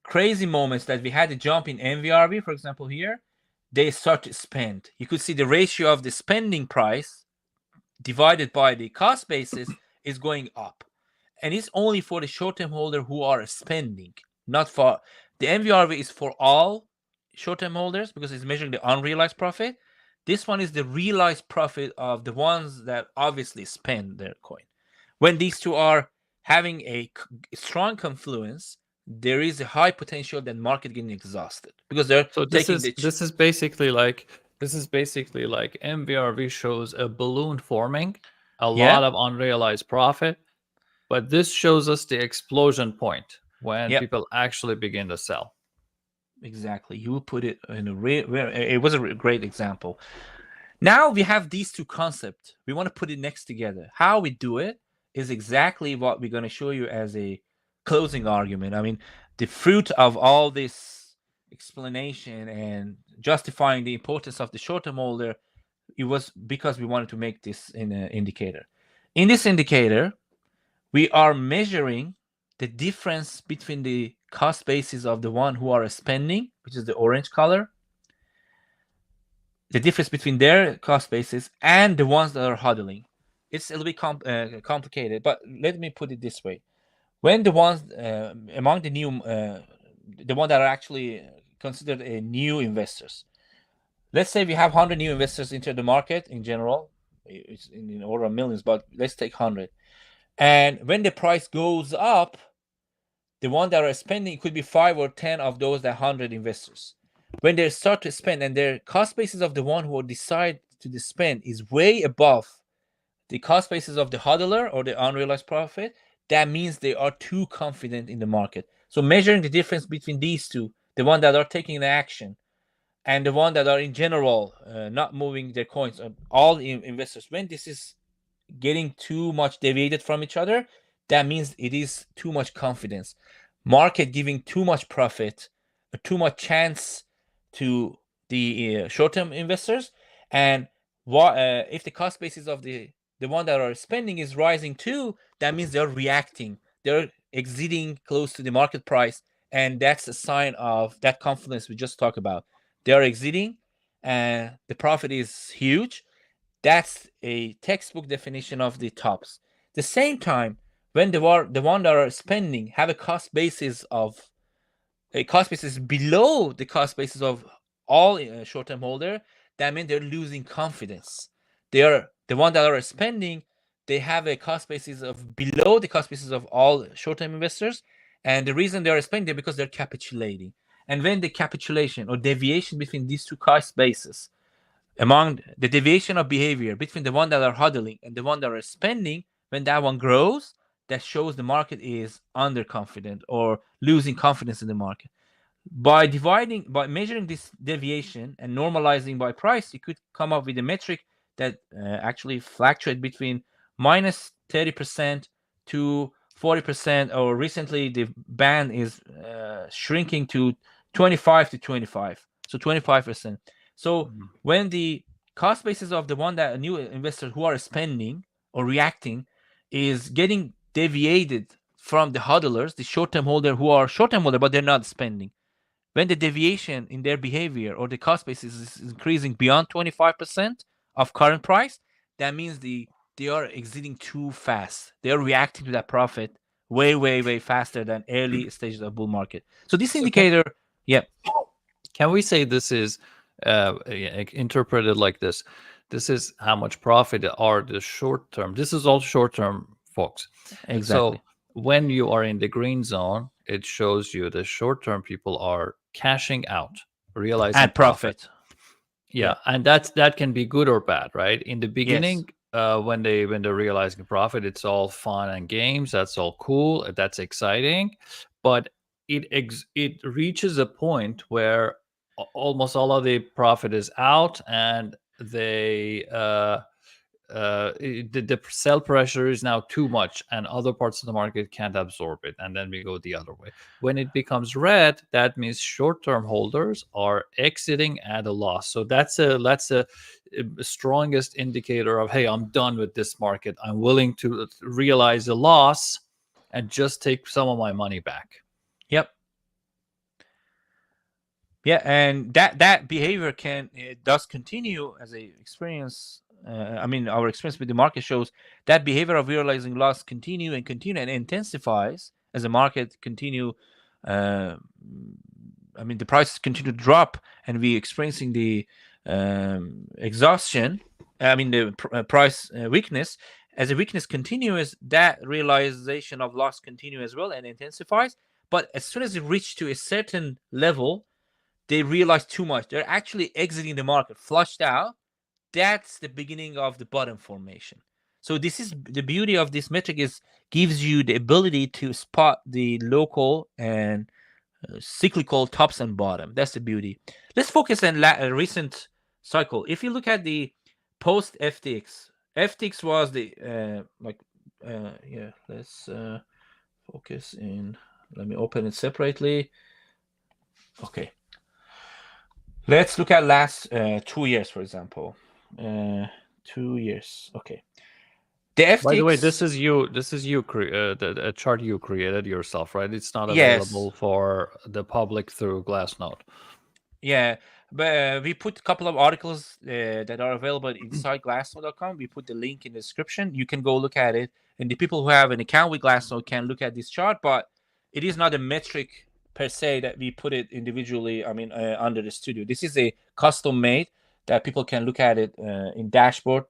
[SPEAKER 2] crazy moments that we had a jump in MVRV, for example, here, they start to spend. You could see the ratio of the spending price divided by the cost basis is going up. And it's only for the short-term holder who are spending, not for the MVRV is for all short-term holders because it's measuring the unrealized profit. This one is the realized profit of the ones that obviously spend their coin. When these two are having a strong confluence, there is a high potential that market getting exhausted because they're
[SPEAKER 1] So
[SPEAKER 2] taking the
[SPEAKER 1] this is basically like MVRV shows a balloon forming, a
[SPEAKER 2] yeah,
[SPEAKER 1] lot of unrealized profit, but this shows us the explosion point when
[SPEAKER 2] yep,
[SPEAKER 1] people actually begin to sell.
[SPEAKER 2] exactly. You put it in it was a great example. Now we have these two concepts. We want to put it next together. How we do it is exactly what we're going to show you as a closing argument. I mean, the fruit of all this explanation and justifying the importance of the short-term holder, it was because we wanted to make this in an indicator. In this indicator, we are measuring the difference between the cost basis of the one who are spending, which is the orange color, the difference between their cost basis and the ones that are hodling. It's a little bit complicated, but let me put it this way. When the ones among the new, the one that are actually considered new investors, let's say we have 100 new investors into the market in general, it's in order of millions, but let's take 100. And when the price goes up, the one that are spending could be 5 or 10 of those that 100 investors. When they start to spend and their cost basis of the one who decide to spend is way above the cost basis of the hodler or the unrealized profit, that means they are too confident in the market. So measuring the difference between these two, the one that are taking the action and the one that are in general not moving their coins, all investors, when this is getting too much deviated from each other, that means it is too much confidence. Market giving too much profit, too much chance to the short-term investors, and if the cost basis of the one that are spending is rising too, that means they're reacting, they're exiting close to the market price, and that's a sign of that confidence we just talked about. They are exiting, and the profit is huge. That's a textbook definition of the tops. The same time, when the one that are spending have a cost basis below the cost basis of all short-term holder, that means they're losing confidence. They are the one that are spending. They have a cost basis of below the cost basis of all short-term investors, and the reason they are spending is because they're capitulating. And when the capitulation or deviation between these two cost bases, among the deviation of behavior between the one that are hodling and the one that are spending, when that one grows, that shows the market is underconfident or losing confidence in the market. By measuring this deviation and normalizing by price, you could come up with a metric that actually fluctuate between minus 30% to 40%, or recently the band is shrinking to 25 to 25, so 25%. So when the cost basis of the one that new investors who are spending or reacting is getting deviated from the hodlers, the short-term holder who are short-term holder but they're not spending, when the deviation in their behavior or the cost basis is increasing beyond 25% of current price, that means they are exiting too fast. They are reacting to that profit way faster than early stages of bull market. So this indicator, yeah.
[SPEAKER 1] Can we say this is interpreted like this? This is how much profit are the short term. This is all short term, folks.
[SPEAKER 2] Exactly.
[SPEAKER 1] So when you are in the green zone, it shows you the short term people are cashing out, realizing
[SPEAKER 2] At profit.
[SPEAKER 1] Yeah, and that can be good or bad, right? In the
[SPEAKER 2] Yes.
[SPEAKER 1] beginning, when they're realizing profit, it's all fun and games. That's all cool. That's exciting, but it reaches a point where almost all of the profit is out, and the sell pressure is now too much, and other parts of the market can't absorb it, and then we go the other way. When it becomes red, that means short-term holders are exiting at a loss. So that's a strongest indicator of, hey, I'm done with this market. I'm willing to realize a loss and just take some of my money back.
[SPEAKER 2] Yep. Yeah, and that behavior does continue as a experience. Our experience with the market shows that behavior of realizing loss continue and intensifies as the market continue. The prices continue to drop, and we experiencing the exhaustion. The price weakness. As the weakness continues, that realization of loss continue as well and intensifies. But as soon as it reaches to a certain level, they realize too much. They're actually exiting the market, flushed out. That's the beginning of the bottom formation. So this is the beauty of this metric, is gives you the ability to spot the local and cyclical tops and bottom. That's the beauty. Let's focus on a recent cycle. If you look at the post FTX, FTX was the let's focus in. Let me open it separately. Okay. Let's look at last 2 years, for example. 2 years. Okay. The
[SPEAKER 1] By the way,
[SPEAKER 2] FTX,
[SPEAKER 1] this is you. The chart you created yourself, right? It's not
[SPEAKER 2] yes,
[SPEAKER 1] available for the public through Glassnode.
[SPEAKER 2] yeah, but we put a couple of articles that are available inside Glassnode.com. We put the link in the description. You can go look at it, and the people who have an account with Glassnode can look at this chart. But it is not a metric per se that we put it individually. I mean, under the studio. This is a custom made that people can look at it in dashboard.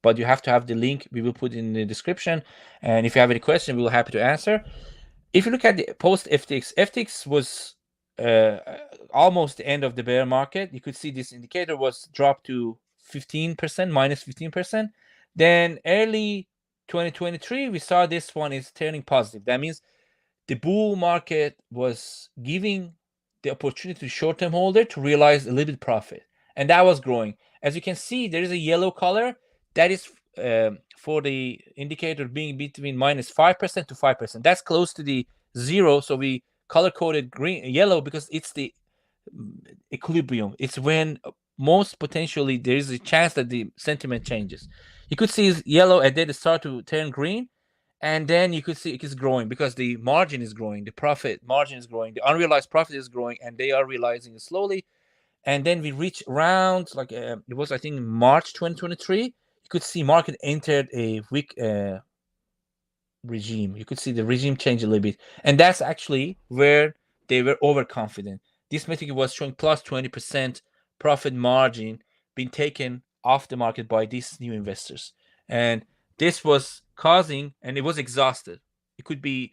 [SPEAKER 2] But you have to have the link. We will put in the description. And if you have any question, we will happy to answer. If you look at the post FTX, FTX was almost the end of the bear market. You could see this indicator was dropped to 15%, minus 15%. Then early 2023, we saw this one is turning positive. That means the bull market was giving the opportunity to short-term holder to realize a little bit profit, and that was growing. As you can see, there is a yellow color that is for the indicator being between minus 5% to 5%. That's close to the zero, so we color coded yellow because it's the equilibrium. It's when most potentially there is a chance that the sentiment changes. You could see yellow and then it start to turn green, and then you could see it is growing because the margin is growing, the profit margin is growing, the unrealized profit is growing, and they are realizing it slowly. And then we reach around like it was, I think, March 2023. You could see market entered a weak regime. You could see the regime change a little bit, and that's actually where they were overconfident. This metric was showing plus 20% profit margin being taken off the market by these new investors, and this was causing, and it was exhausted. It could be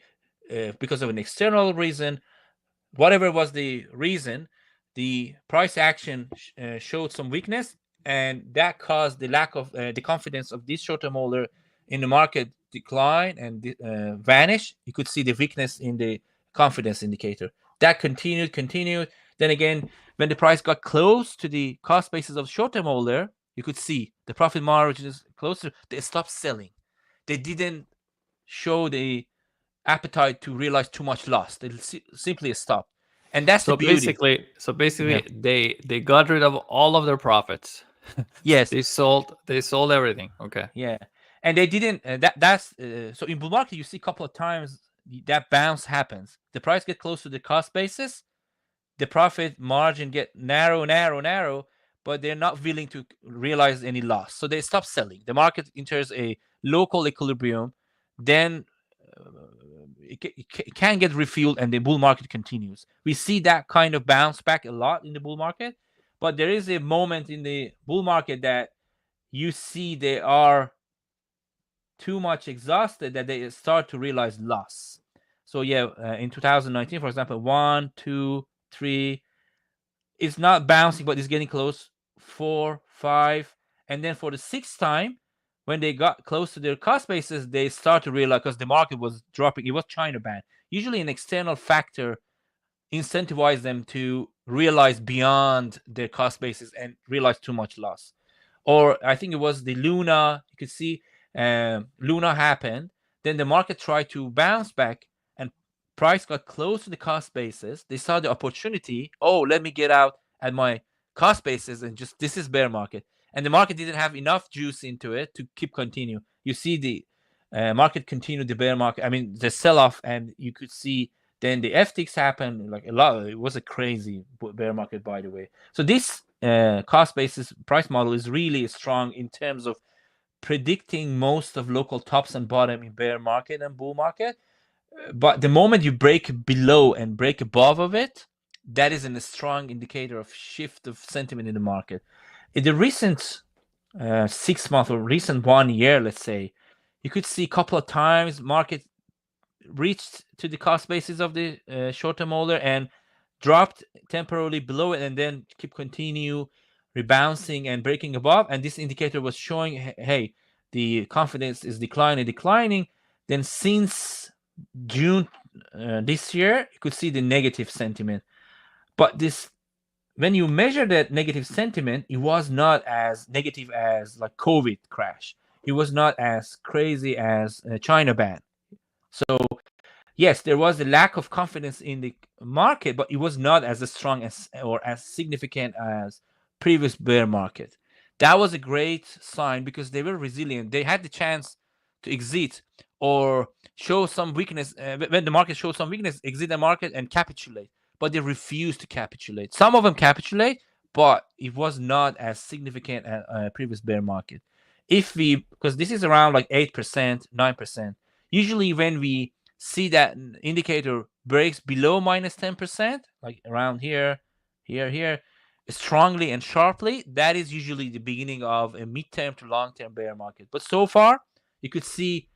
[SPEAKER 2] because of an external reason. Whatever was the reason, the price action showed some weakness, and that caused the lack of the confidence of this short-term holder in the market decline and vanish. You could see the weakness in the confidence indicator. That continued. Then again, when the price got close to the cost basis of short-term holder, you could see the profit margins closer. They stopped selling. They didn't show the appetite to realize too much loss. They simply stopped, and that's the beauty.
[SPEAKER 1] So basically, they got rid of all of their profits.
[SPEAKER 2] Yes.
[SPEAKER 1] They sold everything. Okay.
[SPEAKER 2] Yeah, and they didn't. That's so in bull market you see a couple of times that bounce happens. The price get close to the cost basis, the profit margin get narrow, but they're not willing to realize any loss, so they stop selling. The market enters a local equilibrium, then it can get refueled, and the bull market continues. We see that kind of bounce back a lot in the bull market, but there is a moment in the bull market that you see they are too much exhausted that they start to realize loss. So yeah, in 2019, for example, 1, 2, 3, it's not bouncing, but it's getting close. 4, 5, and then for the sixth time, when they got close to their cost basis, they start to realize, because the market was dropping. It was China ban. Usually, an external factor incentivized them to realize beyond their cost basis and realize too much loss. Or I think it was the Luna. You could see Luna happened. Then the market tried to bounce back, and price got close to the cost basis. They saw the opportunity. Oh, let me get out at my cost basis, and just this is bear market. And the market didn't have enough juice into it to keep continue. You see the market continued the bear market. I mean the sell off, and you could see then the FTX happened. Like a lot, it was a crazy bear market, by the way. So this cost basis price model is really strong in terms of predicting most of local tops and bottom in bear market and bull market. But the moment you break below and break above of it, that is a strong indicator of shift of sentiment in the market. In the recent 6 months or recent 1 year, let's say, you could see a couple of times market reached to the cost basis of the short-term holder and dropped temporarily below it, and then continue rebouncing and breaking above. And this indicator was showing, hey, the confidence is declining. Then since June this year, you could see the negative sentiment. But this, when you measure that negative sentiment, it was not as negative as like COVID crash. It was not as crazy as China ban. So yes, there was a lack of confidence in the market, but it was not as strong as or as significant as previous bear market. That was a great sign because they were resilient. They had the chance to exit or show some weakness. When the market shows some weakness, exit the market and capitulate. But they refuse to capitulate. Some of them capitulate, but it was not as significant as previous bear market. Because this is around like 8%, 9%. Usually when we see that indicator breaks below minus 10%, like around here, here, strongly and sharply, that is usually the beginning of a midterm to long-term bear market. But so far, you could see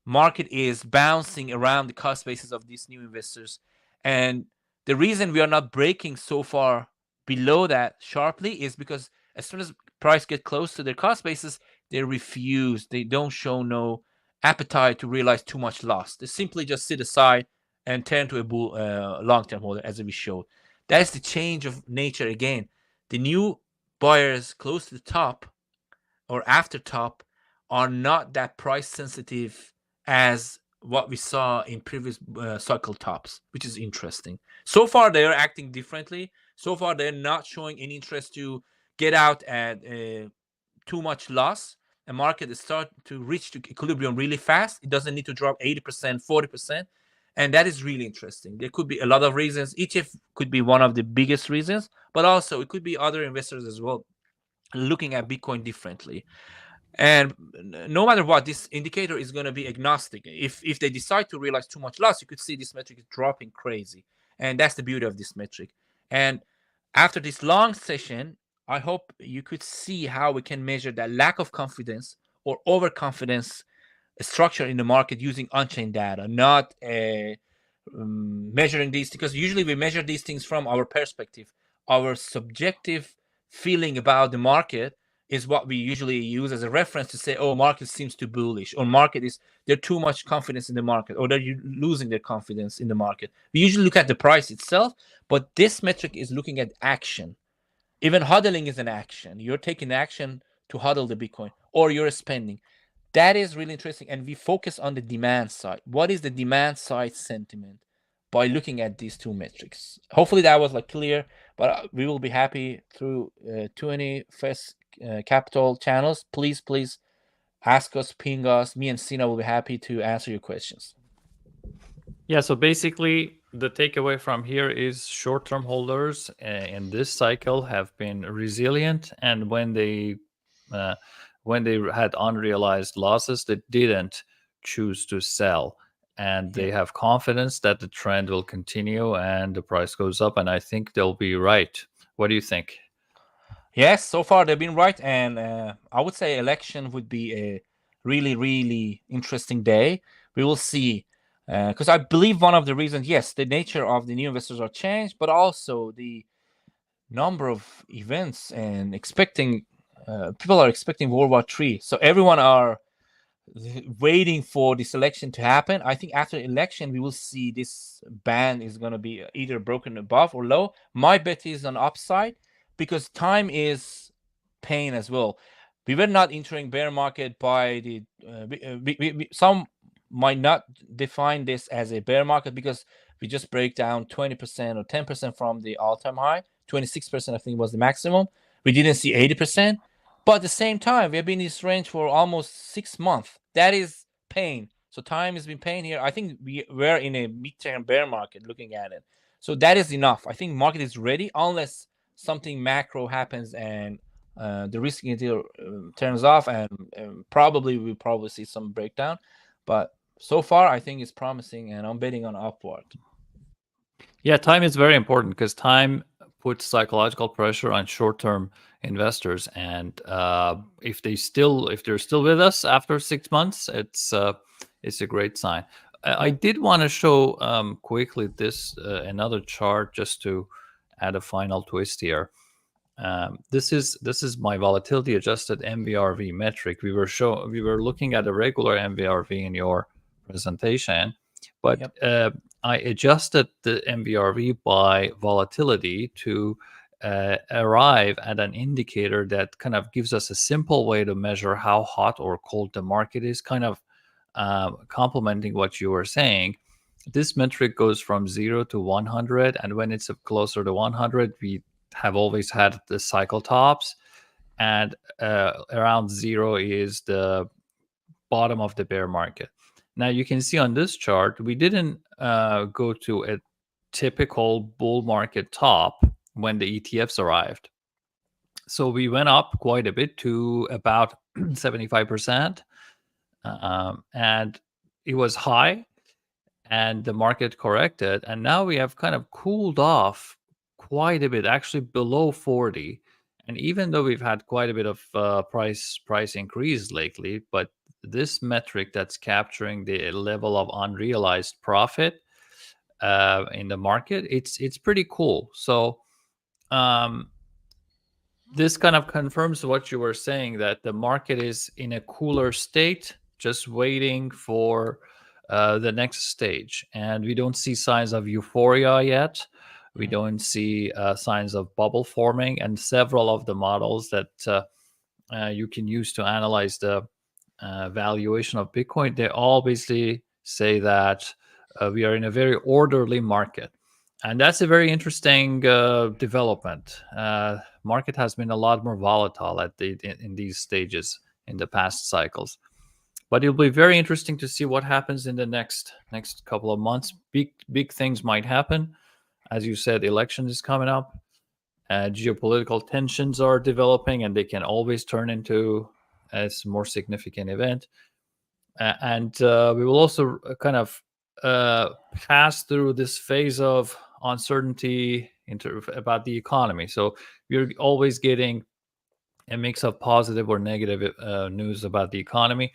[SPEAKER 2] market is bouncing around the cost basis of these new investors. And the reason we are not breaking so far below that sharply is because as soon as price get close to their cost basis, they refuse. They don't show no appetite to realize too much loss. They simply just sit aside and turn to a long-term holder, as we showed. That's the change of nature again. The new buyers close to the top or after top are not that price sensitive as what we saw in previous cycle tops, which is interesting. So far, they are acting differently. So far, they're not showing any interest to get out at too much loss. A market is start to reach to equilibrium really fast. It doesn't need to drop 80%, 40%. And that is really interesting. There could be a lot of reasons. ETF could be one of the biggest reasons, but also it could be other investors as well looking at Bitcoin differently. And no matter what, this indicator is going to be agnostic. If they decide to realize too much loss, you could see this metric is dropping crazy. And that's the beauty of this metric. And after this long session, I hope you could see how we can measure that lack of confidence or overconfidence structure in the market using on-chain data, not measuring these, because usually we measure these things from our perspective. Our subjective feeling about the market is what we usually use as a reference to say, oh, market seems too bullish, or market is, they're too much confidence in the market, or they're losing their confidence in the market. We usually look at the price itself, but this metric is looking at action. Even hodling is an action. You're taking action to hodl the Bitcoin, or you're spending. That is really interesting. And we focus on the demand side. What is the demand side sentiment by looking at these two metrics? Hopefully that was like clear, but we will be happy through 20 First Capital channels. Please ask us, ping us. Me and Sina will be happy to answer your questions.
[SPEAKER 1] Yeah, so basically the takeaway from here is short-term holders in this cycle have been resilient, and when they had unrealized losses, they didn't choose to sell, and they have confidence that the trend will continue and the price goes up, and I think they'll be right. What do you think?
[SPEAKER 2] Yes, so far they've been right, and I would say election would be a really, really interesting day. We will see, because I believe one of the reasons, yes, the nature of the new investors are changed, but also the number of events and people are expecting World War III. So everyone are waiting for this election to happen. I think after election, we will see this band is going to be either broken above or low. My bet is on upside because time is pain as well. We were not entering bear market by the some might not define this as a bear market because we just break down 20% or 10% from the all-time high. 26% I think was the maximum. We didn't see 80%. But at the same time, we have been in this range for almost 6 months. That is pain. So time has been pain here. I think we're in a mid-term bear market looking at it. So that is enough. I think market is ready unless something macro happens and the risk turns off, and we'll probably see some breakdown. But so far, I think it's promising, and I'm betting on upward.
[SPEAKER 1] Yeah, time is very important because time puts psychological pressure on short-term investors, and if they're still with us after 6 months, it's a great sign. I did want to show quickly this another chart just to add a final twist here. This is my volatility adjusted MVRV metric. We were looking at a regular MVRV in your presentation, but I adjusted the MVRV by volatility to arrive at an indicator that kind of gives us a simple way to measure how hot or cold the market is, kind of complementing what you were saying. This metric goes from 0 to 100, and when it's closer to 100, we have always had the cycle tops, and around 0 is the bottom of the bear market. Now you can see on this chart, we didn't go to a typical bull market top when the ETFs arrived. So we went up quite a bit to about 75%. And it was high, and the market corrected. And now we have kind of cooled off quite a bit, actually below 40. And even though we've had quite a bit of price increase lately, but this metric that's capturing the level of unrealized profit in the market, it's pretty cool. So this kind of confirms what you were saying, that the market is in a cooler state, just waiting for the next stage. And we don't see signs of euphoria yet. We don't see signs of bubble forming. And several of the models that you can use to analyze the valuation of Bitcoin, they all basically say that we are in a very orderly market. And that's a very interesting development. Market has been a lot more volatile in these stages in the past cycles. But it'll be very interesting to see what happens in the next couple of months. Big things might happen. As you said, election is coming up. Geopolitical tensions are developing, and they can always turn into a more significant event. And we will also kind of pass through this phase of uncertainty about the economy. So we're always getting a mix of positive or negative news about the economy.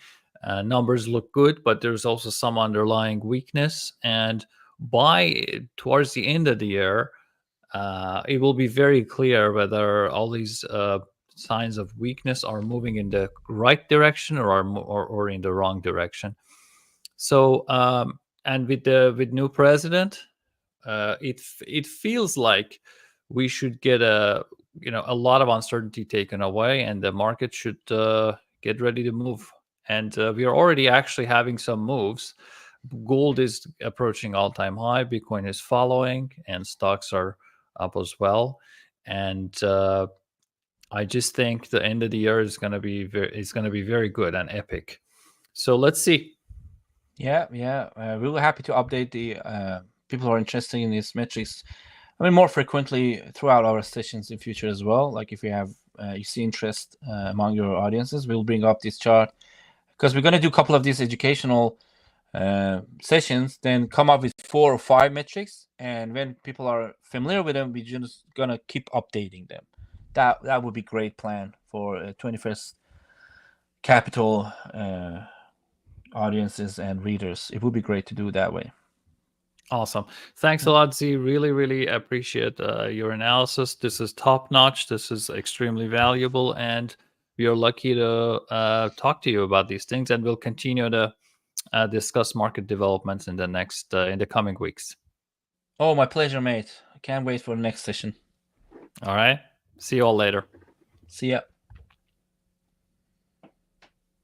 [SPEAKER 1] Numbers look good, but there's also some underlying weakness. And towards the end of the year, it will be very clear whether all these signs of weakness are moving in the right direction or in the wrong direction. So and with new president, it feels like we should get a lot of uncertainty taken away, and the market should get ready to move. And we are already actually having some moves. Gold is approaching all-time high. Bitcoin is following, and stocks are up as well. And I just think the end of the year is going to be very good and epic. So let's see.
[SPEAKER 2] Yeah. Really happy to update the people who are interested in these metrics. I mean, more frequently throughout our sessions in future as well. Like if you have you see interest among your audiences, we'll bring up this chart, because we're going to do a couple of these educational sessions, then come up with 4 or 5 metrics, and when people are familiar with them, we're just going to keep updating them. That would be great plan for 21st Capital audiences and readers. It would be great to do it that way.
[SPEAKER 1] Awesome. Thanks a lot, Z. Really appreciate your analysis. This is top notch. This is extremely valuable, and we are lucky to talk to you about these things, and we'll continue to discuss market developments in the coming weeks.
[SPEAKER 2] Oh, my pleasure, mate. I can't wait for the next session.
[SPEAKER 1] All right. See you all later.
[SPEAKER 2] See ya.